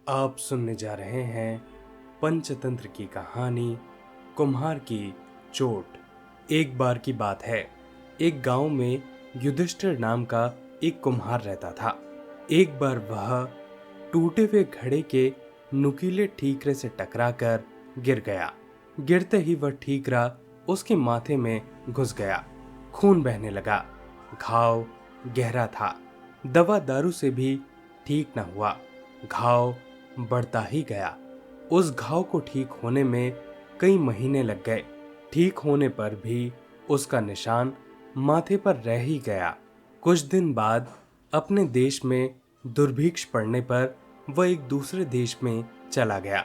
आप सुनने जा रहे हैं पंचतंत्र की कहानी कुम्हार की चोट। एक बार की बात है, एक गांव में युधिष्ठिर नाम का एक कुम्हार रहता था। एक बार वह टूटे हुए घड़े के नुकीले ठीकरे से टकराकर गिर गया। गिरते ही वह ठीकरा उसके माथे में घुस गया। खून बहने लगा। घाव गहरा था। दवा दारू से भी ठीक न हुआ। घाव बढ़ता ही गया। उस घाव को ठीक होने में कई महीने लग गए। ठीक होने पर भी उसका निशान माथे पर रह ही गया। कुछ दिन बाद अपने देश में दुर्भिक्ष पड़ने पर वह एक दूसरे देश में चला गया।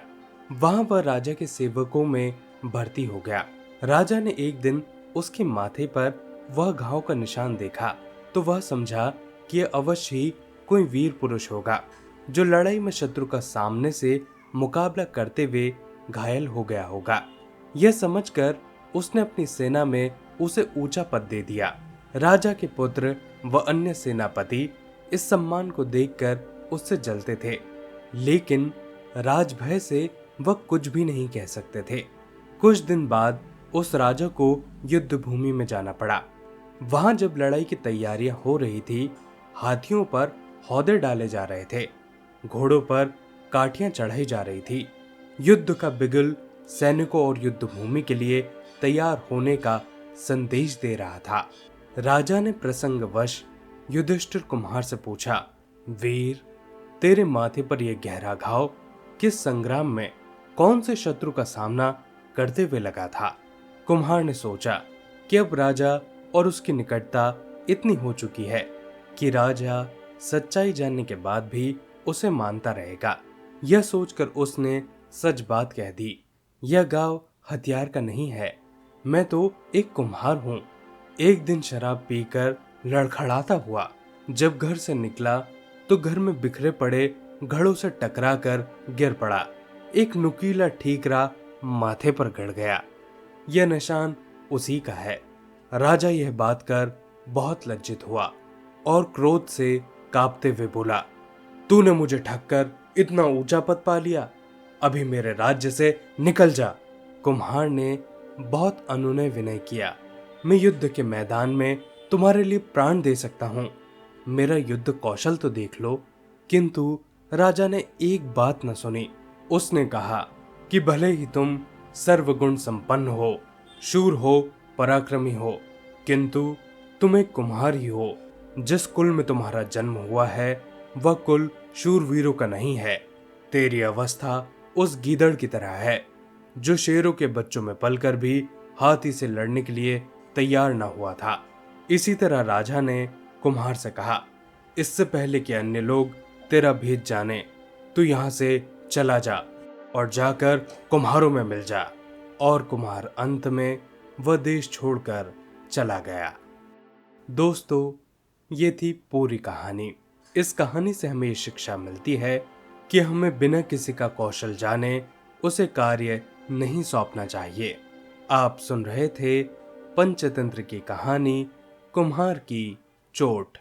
वहां वह राजा के सेवकों में भर्ती हो गया। राजा ने एक दिन उसके माथे पर वह घाव का निशान देखा तो वह समझा कि यह अवश्य ही कोई वीर पुरुष होगा जो लड़ाई में शत्रु का सामने से मुकाबला करते हुए घायल हो गया होगा। यह समझकर उसने अपनी सेना में उसे ऊंचा पद दे दिया। राजा के पुत्र व अन्य सेनापति इस सम्मान को देखकर उससे जलते थे, लेकिन राजभय से वह कुछ भी नहीं कह सकते थे। कुछ दिन बाद उस राजा को युद्ध भूमि में जाना पड़ा। वहां जब लड़ाई की तैयारियां हो रही थी, हाथियों पर हौदे डाले जा रहे थे, घोड़ों पर काठियां चढ़ाई जा रही थी। युद्ध का बिगुल सैनिकों और युद्ध भूमि के लिए तैयार होने का संदेश दे रहा था। राजा ने प्रसंगवश युधिष्ठिर कुम्हार से पूछा, वीर, तेरे माथे पर यह गहरा घाव किस संग्राम में कौन से शत्रु का सामना करते हुए लगा था? कुम्हार ने सोचा कि अब राजा और उसकी निकटता इतनी हो चुकी है कि राजा सच्चाई जानने के बाद भी उसे मानता रहेगा। यह सोचकर उसने सच बात कह दी, यह गांव हथियार का नहीं है, मैं तो एक कुम्हार हूँ। एक दिन शराब पीकर लड़खड़ाता हुआ जब घर से निकला तो घर में बिखरे पड़े घड़ों से टकराकर गिर पड़ा। एक नुकीला ठीकरा माथे पर गड़ गया। यह निशान उसी का है। राजा यह बात कर बहुत लज्जित हुआ और क्रोध से कांपते हुए बोला, तूने मुझे ठगकर इतना ऊंचा पद पा लिया, अभी मेरे राज्य से निकल जा। कुम्हार ने बहुत अनुनय विनय किया, मैं युद्ध के मैदान में तुम्हारे लिए प्राण दे सकता हूँ, मेरा युद्ध कौशल तो देख लो। किंतु राजा ने एक बात न सुनी। उसने कहा कि भले ही तुम सर्वगुण संपन्न हो, शूर हो, पराक्रमी हो, किंतु तुम एक कुम्हार ही हो। जिस कुल में तुम्हारा जन्म हुआ है वह कुल शूरवीरों का नहीं है। तेरी अवस्था उस गीदड़ की तरह है जो शेरों के बच्चों में पलकर भी हाथी से लड़ने के लिए तैयार न हुआ था। इसी तरह राजा ने कुम्हार से कहा, इससे पहले कि अन्य लोग तेरा भेद जाने, तू यहां से चला जा और जाकर कुम्हारों में मिल जा। और कुम्हार अंत में वह देश छोड़कर चला गया। दोस्तों, ये थी पूरी कहानी। इस कहानी से हमें ये शिक्षा मिलती है कि हमें बिना किसी का कौशल जाने उसे कार्य नहीं सौंपना चाहिए। आप सुन रहे थे पंचतंत्र की कहानी कुम्हार की चोट।